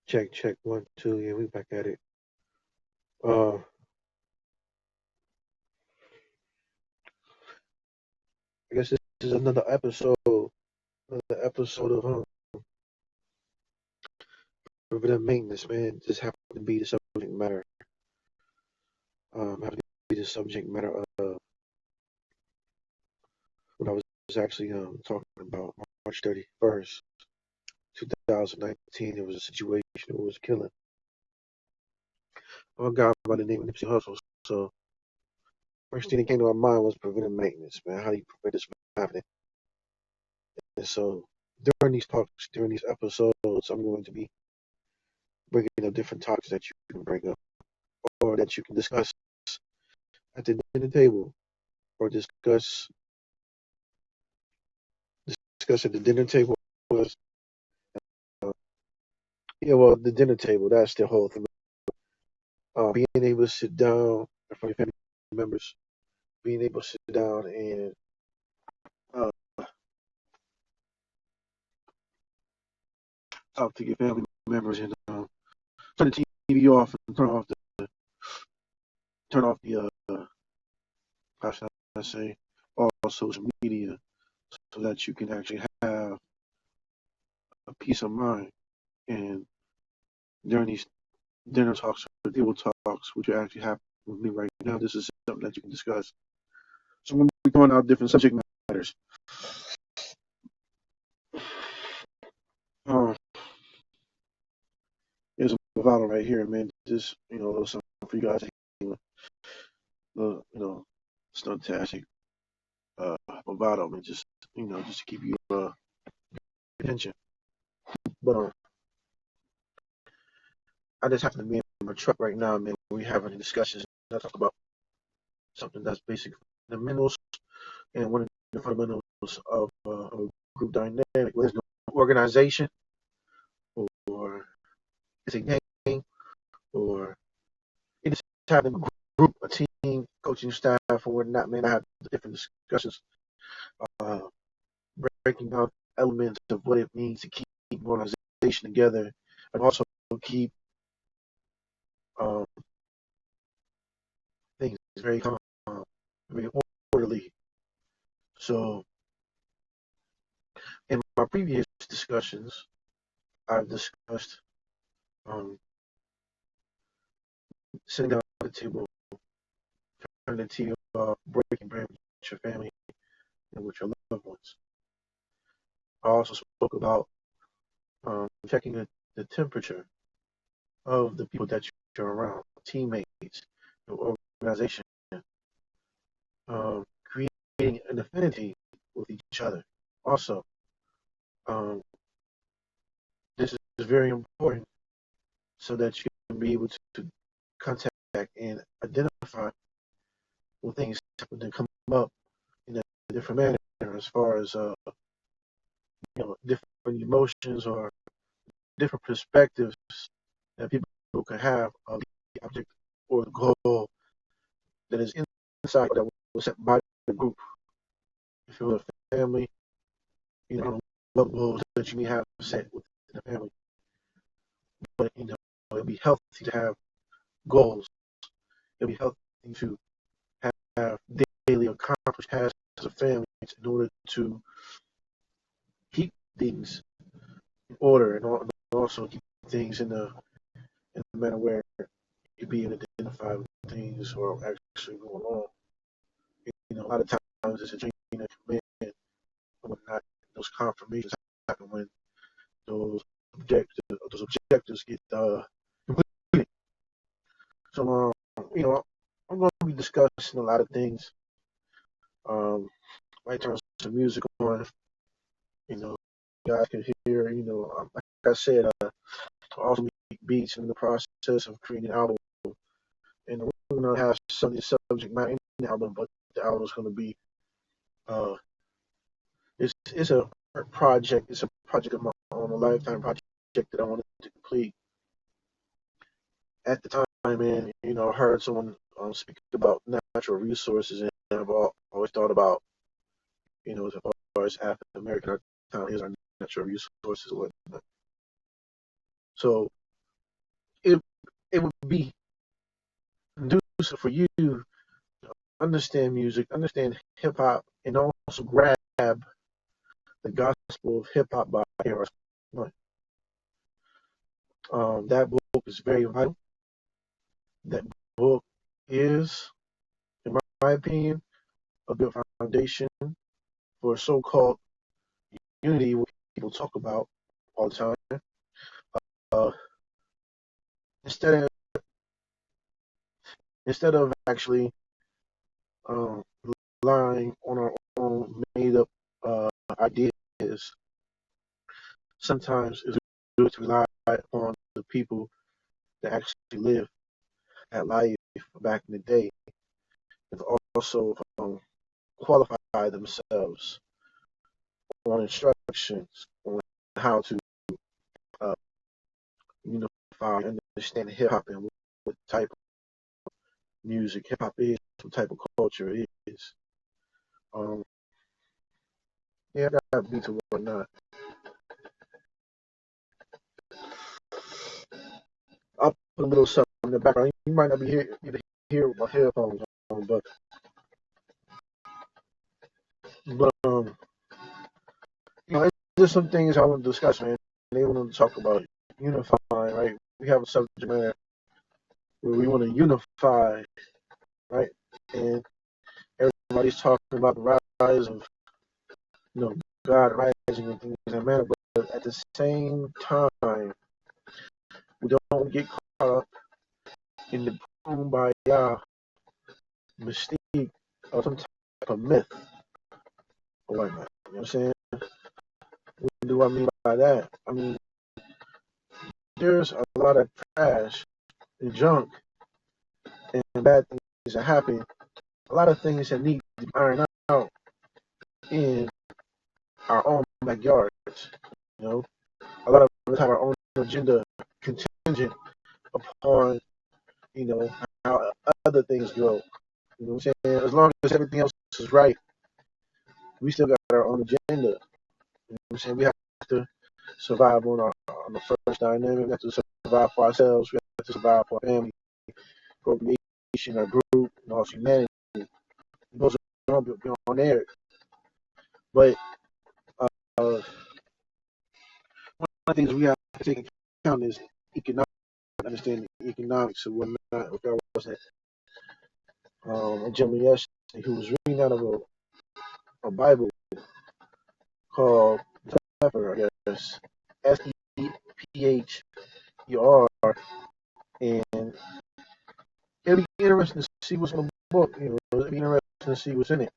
Check, check, 1, 2. Yeah, we back at it. Uh, I guess this is another episode of preventive maintenance, man. Just happened to be the subject matter. Happened to be the subject matter of what I was actually talking about. March 31st, 2019. There was a situation that was killing a guy by the name of Nipsey Hussle. So first thing that came to my mind was preventive maintenance, man. How do you prevent this from happening? And so during these talks, during these episodes, I'm going to be bringing up different topics that you can bring up or that you can discuss at the dinner table or discuss at the dinner table was uh, yeah, well, the dinner table, that's the whole thing. Being able to sit down in front of your family members, being able to sit down and uh, talk to your family members and turn the TV off and turn off the how should I say, all social media so that you can actually have a peace of mind. And during these dinner talks or table talks, which are actually happening with me right now, this is something that you can discuss. So when we're throwing out different subject matters, uh, there's a bottle right here, man. Just a little something for you guys. Stuntastic bravado, man. Just to keep you attention. But I just happen to be in my truck right now, man. We're having discussions. I talk about something that's basic fundamentals, and one of the fundamentals of a group dynamic. There's no organization, or it's a game, or it's having a group, a team, coaching staff, or whatnot. Man, I have different discussions, uh, breaking down elements of what it means to keep an organization together, and also keep um, things very calm, very orderly. So, in my previous discussions, I've discussed um, sitting down at the table, turning the TV off, breaking bread with your family and with your loved ones. I also spoke about checking the temperature of the people that you're around, teammates, your organization, creating an affinity with each other. Also, um, this is very important so that you can be able to contact and identify when things happen to come up in a different manner as far as different emotions or different perspectives that people can have of the object or the goal that is inside that was set by the group. If it was a family, what goals that you may have set within the family. But it'd be healthy to have goals. It'd be healthy to have daily accomplished tasks as a family in order to keep things in order and also keep things in a manner where you be able to identify with things or actually going on. A lot of times it's a chain of command and whatnot. Those confirmations happen when those objectives get completed. So I'm going to be discussing a lot of things. Might turn some music on. You guys can hear. Like I said, also make beats in the process of creating an album. And we're gonna have some of the subject matter in the album, but the album is gonna be uh, it's a project. It's a project of my own, a lifetime project that I wanted to complete. At the time, man, I heard someone speak about natural resources, and I've always thought about, as far as African American, our town is our natural resources, and whatnot. So it would be conducive for you to understand music, understand hip hop, and also grab the gospel of hip hop by Eros. That book is very vital. That book is, in my opinion, a good foundation for so-called unity, what people talk about all the time. Uh, instead of actually um, relying on our own made-up ideas, sometimes it's good to rely on the people that actually live that life back in the day, and also qualify themselves on instructions on how to uh, unify and understand hip hop and what type of music hip hop is, what type of culture it is. Um, yeah, I got beats and whatnot. I'll put a little something in the background. You might not be here with my headphones on, but it's just some things I want to discuss, man. They want to talk about unifying, right? We have a subject matter where we want to unify, right? And everybody's talking about the rise of, God rising and things of that matter. But at the same time, we don't get caught up in the Kumbayah mystique of some type of myth or whatnot. You know what I'm saying? What do I mean by that? I mean, there's a lot of trash and junk and bad things that happen. A lot of things that need to be ironed out in our own backyards. You know, a lot of us have our own agenda contingent upon, how other things go. You know what I'm saying? As long as everything else is right, we still got our own agenda. You know what I'm saying? We have to survive on the first dynamic. We have to survive for ourselves. We have to survive for our family, for our nation, our group, and also humanity. Those are on there. But one of the things we have to take into account is economic, understanding economics and whatnot. Like I was at a gentleman yesterday who was reading out of a Bible called Pepper, I guess. Sepher, and it'll be interesting to see what's in the book. It'll be interesting to see what's in it.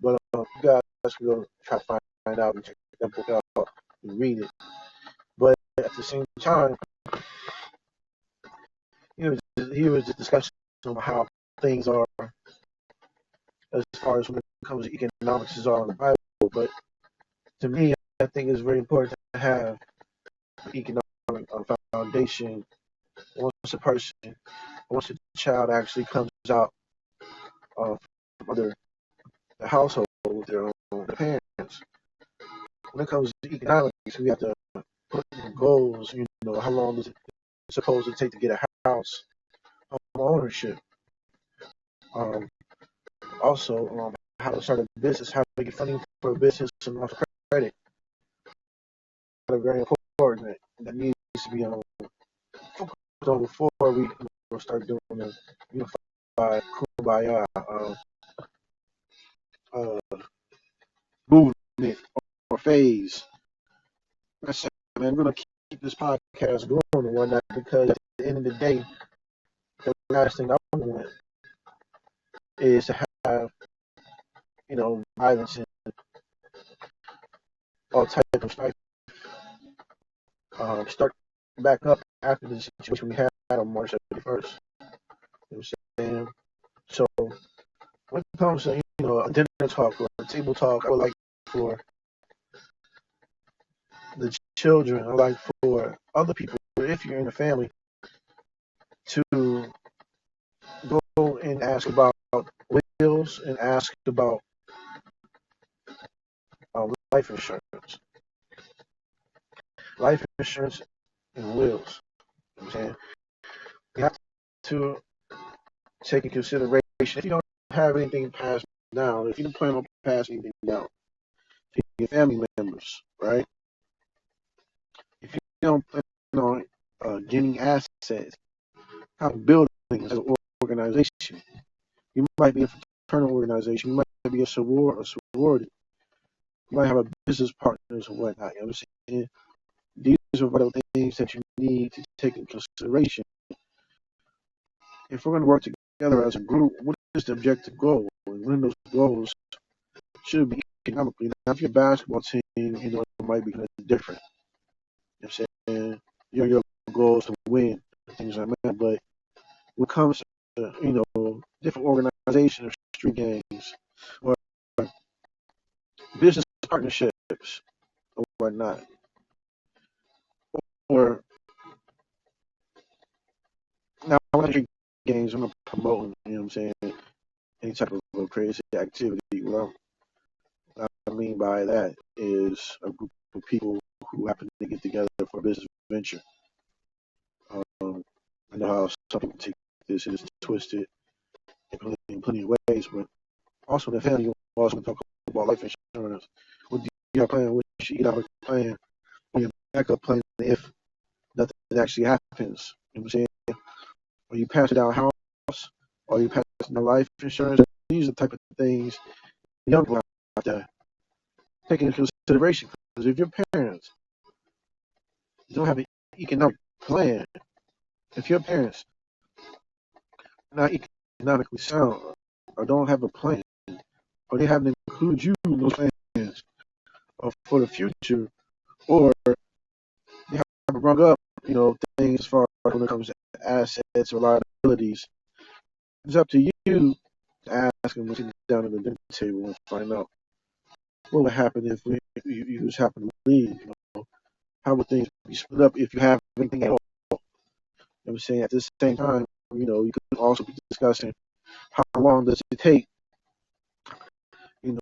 But you guys can go try to find out and check that book out and read it. But at the same time, here was just discussion on how things are as far as when it comes to economics is all in the Bible. But to me, I think it's very important to have economic foundation once once a child actually comes out from under the household with their parents. When it comes to economics, we have to put in goals. How long is it supposed to take to get a house, home ownership? Um, also, how to start a business, how to get funding for a business, and also credit. That's very important. That needs to be focused on before we start doing the unified Kumbayah uh, movement or phase. Like I said, man, we're gonna keep this podcast going and whatnot because at the end of the day, the last thing I want is to have violence and all type of strife start back up after the situation we had on March 31st. You know what I'm saying? So when it comes to a dinner talk or a table talk, I would like for the children, I would like for other people, if you're in a family, to go and ask about wills and ask about life insurance. Life insurance and wills. You know what I'm saying? to take in consideration. If you don't have anything passed down, if you don't plan on passing anything down to your family members, right? If you don't plan on getting assets, how building as an organization, you might be a fraternal organization, you might be a sorority, you might have a business partners or whatnot. You know what I'm saying? These are vital things that you need to take into consideration. If we're going to work together as a group, what is the objective goal? And one of those goals should be economically. Now, if you're a basketball team, it might be kind of different. You know what I'm saying? Your goal is to win, things like that. But when it comes to, different organizations or street gangs or business partnerships or whatnot, or now when I street gangs, I'm not promoting, I'm saying, any type of crazy activity. Well, what I mean by that is a group of people who happen to get together for a business venture. I know how some people take this and it's twisted in plenty of ways, but also the family also talk about life insurance. What do you have plan? What you have a plan? What your backup plan if nothing actually happens? You know what I'm saying? Or you pass it out house, or you pass it down life insurance. These are the type of things young people have to take into consideration. Because if your parents don't have an economic plan, if your parents are not economically sound or don't have a plan, or they haven't included you in those plans for the future, or they haven't brought up, things as far as when it comes to assets or liabilities, it's up to you to ask them to sit down at the dinner table and find out what would happen if you just happen to leave. How would things be split up if you have anything at all? You know what I'm saying? At the same time, you could also be discussing how long does it take?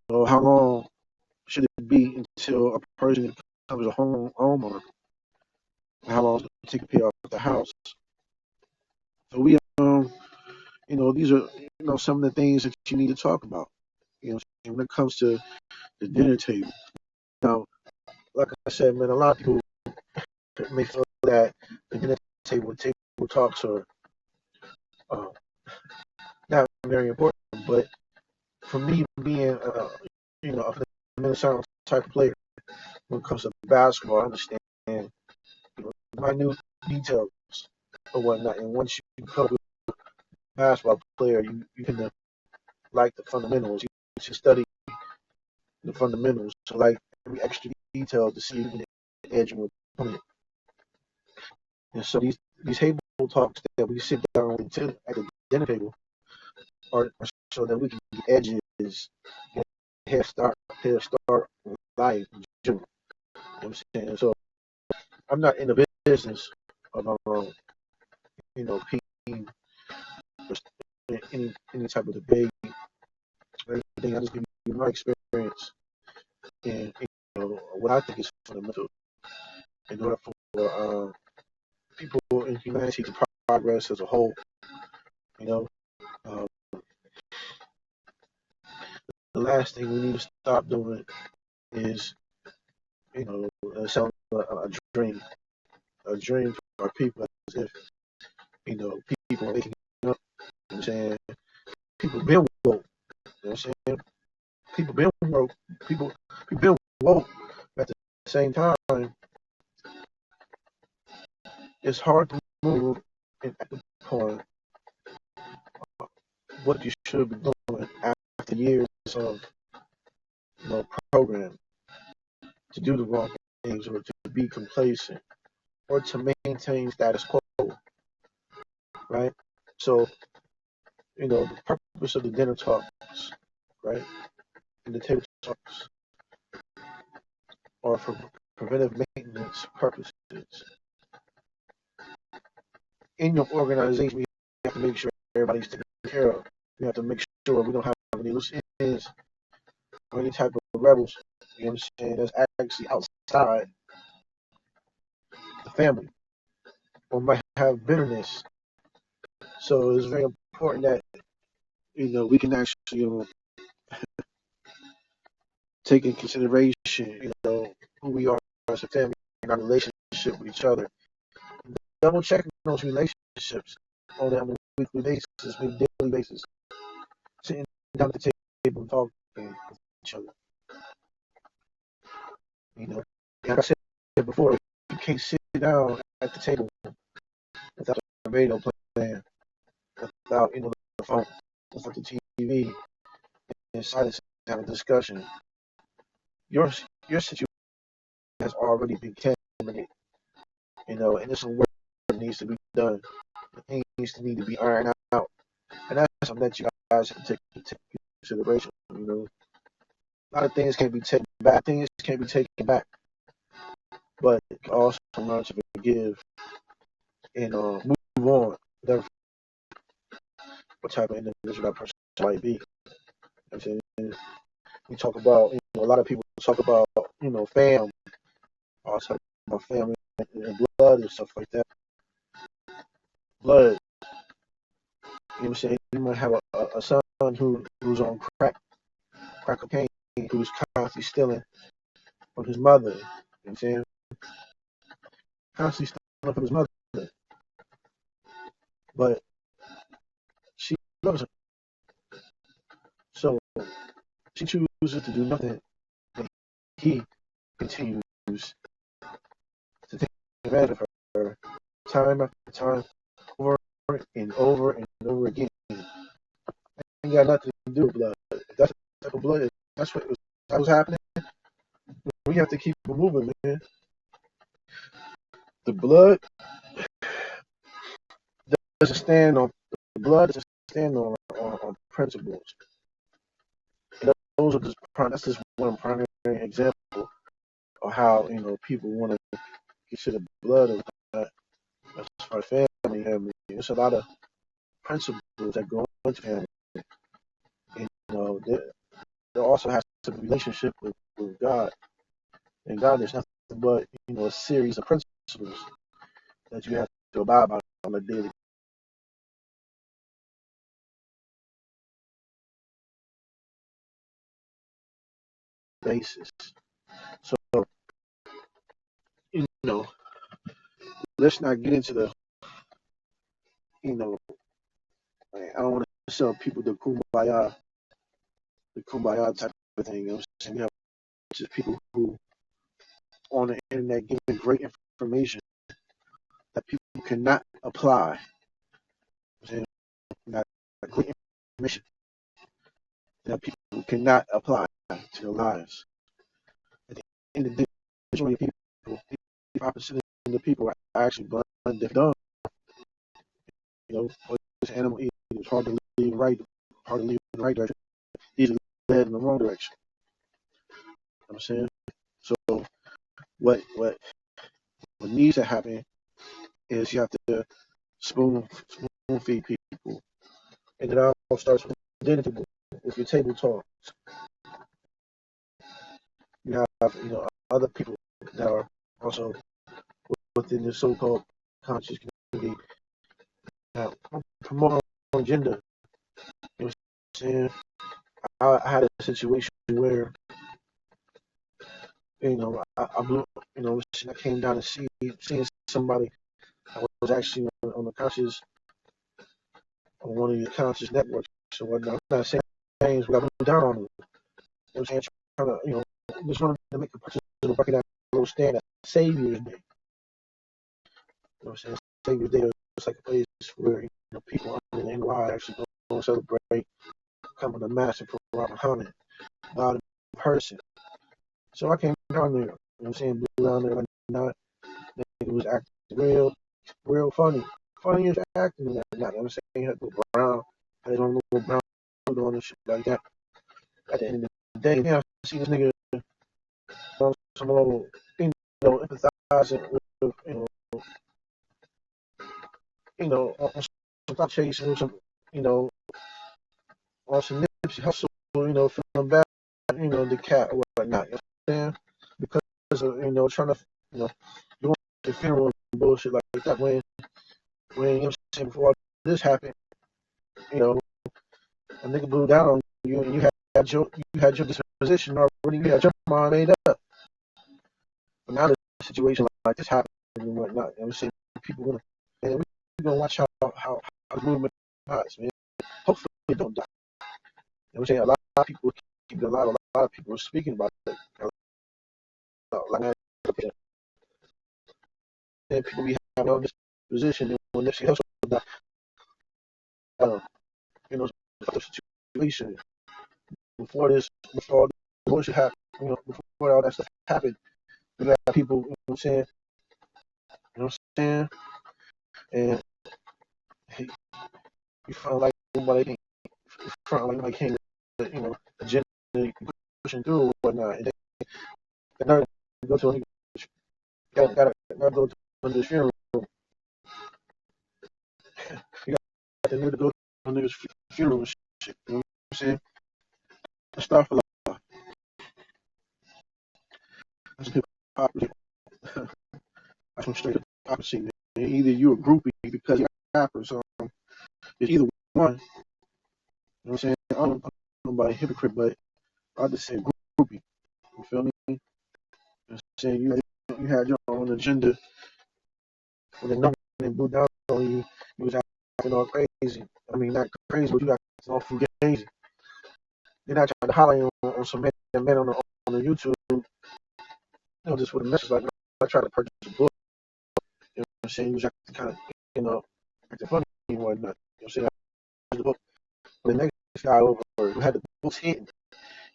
How long should it be until a person becomes a homeowner? How long does it take to pay off the house? So these are, some of the things that you need to talk about. When it comes to the dinner table. Now, like I said, man, a lot of people may feel that the dinner table talks are uh, not very important, but for me, being a Minnesota type of player, when it comes to basketball, I understand minute details or whatnot. And once you become a basketball player, you can like the fundamentals. You should study the fundamentals. So like every extra detail to see if you can edge your opponent. And so these table talks that we sit down at the dinner table are so that we can get edges, get head start life in general. You know what I'm saying? So I'm not in the business of picking any type of debate or anything. I just give you my experience and what I think is fundamental in order for people in humanity to progress as a whole. You know, um, the last thing we need to stop doing is selling dream, a dream for our people as if people are waking up. You know what I'm saying? People been woke. You know what I'm saying? People been woke. People been woke. At the same time, it's hard to move and act upon what you should be doing after years of program to do the wrong things or to be complacent or to maintain status quo, right? So, the purpose of the dinner talks, right, and the table talks are for preventive maintenance purposes. In your organization, you have to make sure everybody's taken care of. You have to make sure we don't have any loose ends or any type of rebels, you understand, that's actually outside the family or might have bitterness. So it's very important that we can actually take in consideration who we are as a family and our relationship with each other. Double checking those relationships on a weekly basis, daily basis, sitting down at the table and talking with each other. Like I said before, you can't sit down at the table without the radio playing, without the phone, without the TV, and silence and have a discussion. Your situation has already been contaminated, and there's some work that needs to be done. Things need to be ironed out, and that's something that you guys have to take into consideration. A lot of things can't be taken back. Things can't be taken back, but you can also learn to forgive and move on, whatever what type of individual that person might be. I'm saying, we talk about, a lot of people talk about, fam, or talk about family and blood and stuff like that. Blood, what I'm saying? You might have a son who's on crack cocaine, who's constantly stealing from his mother. You know what I'm saying? Constantly stealing from his mother. But she loves him. So she chooses to do nothing, but he continues to take advantage of her time after time, over and over and over again. Ain't got nothing to do with blood. If that's the type of blood, that's what was happening. We have to keep it moving, man. The blood doesn't stand on on principles. And that's just one primary example of how people want to consider blood of that as far as family. There's a lot of principles that go into family. And, there also has to be a relationship with God. And God is nothing but a series of principles that you have to abide by on a daily basis. So let's not get into the I don't want to sell people the Kumbayah type of thing. I'm saying we have just people who on the internet giving great information that people cannot apply. I'm saying not great information that people cannot apply to their lives. At the end of the day, majority of people, 85% of the people are actually blind, deaf, dumb. This animal eating is hard to leave in the right direction, easily led in the wrong direction. You know what I'm saying? So what needs to happen is you have to spoon feed people, and it all starts with dinner table, with your table talk. You have other people that are also within the so-called conscious community that promote on agenda. You know what I'm saying? I had a situation where I blew, I came down and seeing somebody that was actually on the conscious on one of your conscious networks or whatnot. I'm not saying things we got to down on them. You know what I'm saying? Trying to, just wanted to make the person recognize a little stand at Savior's Day. You know what I'm saying? Savior's Day is like a place where people under the NY actually go and celebrate coming to Mass and Prophet Muhammad, God in person. So I came down there, you know what I'm saying, blew down there and not. It was acting real funny. Funny as acting and that. You know what I'm saying? He had little brown, had his own little brown food on and shit like that. At the end of the day, I see this nigga on some little, empathizing with, on some chasing with some, on some Nipsey Hustle, feeling bad, the cat or whatnot. You know what I'm saying? Because of, trying to, doing the funeral and bullshit like that when you know what I'm saying, before all this happened, you know, a nigga blew down on you and you had your disposition already, you had your mind made up. But now the situation like this happened and whatnot, and we're saying people gonna, man, we gonna watch how the movement dies, man. Hopefully it don't die. And we're saying a lot of people keep it alive, a lot of people are speaking about it. Like and people be having on this position and when Nipsey Hussle died, you know, the situation before all the bullshit happened, you know, before all that stuff happened, we got people, you know what I'm saying, and hey, you front like nobody can't, front like nobody can't, you know, agenda pushing through or whatnot, and they gotta go to a gotta go to a funeral. You got to need to go to a nigga's funeral and shit. You know what I'm saying? Let's start for life. That's hypocrisy. That's some straight hypocrisy, man. Either you a groupie because you're a rapper, so it's either one. You know what I'm saying? I don't know about a hypocrite, but I just say groupie. You feel me? You know what I'm saying? You had your own agenda when the number blew down on you. You was acting all crazy. I mean, not crazy, but you acting all fugazi. Then I tried to holler on some men on the YouTube, you know, just with a message like, I tried to purchase a book. You know what I'm saying? He was acting kind of, you know, acting funny and whatnot. You know what I'm saying? I purchased the book. The next guy over who had the books hidden.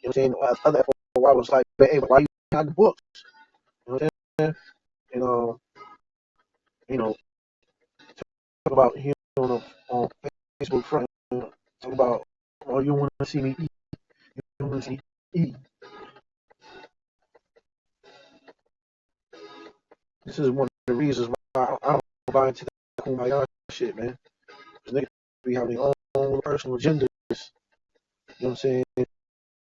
You know what I'm saying? Other FOI was like, hey, why you had the books? You know what I'm saying? And, you know, talk about him on Facebook front. Talk about, oh, you want to see me eat. You want to see me eat. This is one of the reasons why I don't buy into that Kumbayah shit, man. Because niggas be having their own personal agendas. You know what I'm saying?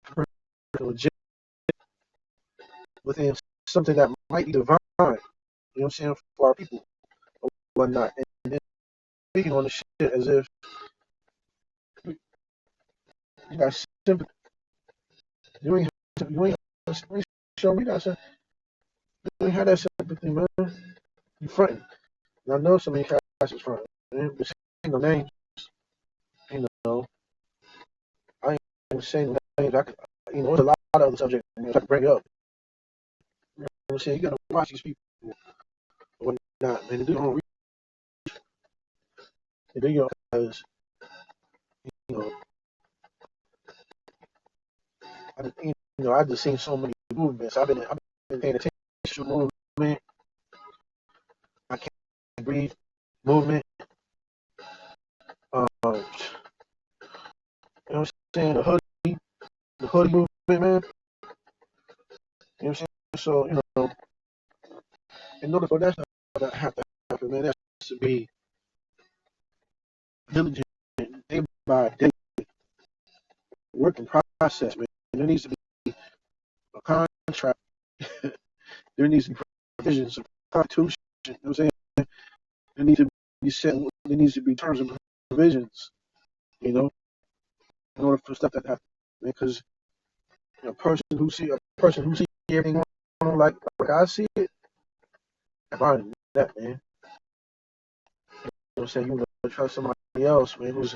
Personal agenda within something that might be divine. You know what I'm saying? For our people or whatnot. And then speaking on the shit as if you got sympathy. You ain't show me that sympathy. You ain't had that sympathy, man. You fronting. And I know some of these guys is fronting. Man. But saying no names. You know, I ain't gonna say no names. You know, there's a lot of other subjects I can bring up. You know what I'm saying? You gotta watch these people or whatnot, man. They do your own research. They do your own because, you know, I just seen so many movements. I've been paying attention to movement. I can't breathe movement. You know what I'm saying? The hoodie movement, man. You know what I'm saying? So, you know, in order for that stuff to have to happen, man, that has to be diligent, day by day, working process, man. There needs to be a contract. There needs to be provisions of constitution. You know what I'm saying? There needs to be set. There needs to be terms and provisions. You know, in order for stuff to happen, because a person who see everything going on like I see it, fine that, man. You know what I'm saying? You want to trust somebody else, man, who's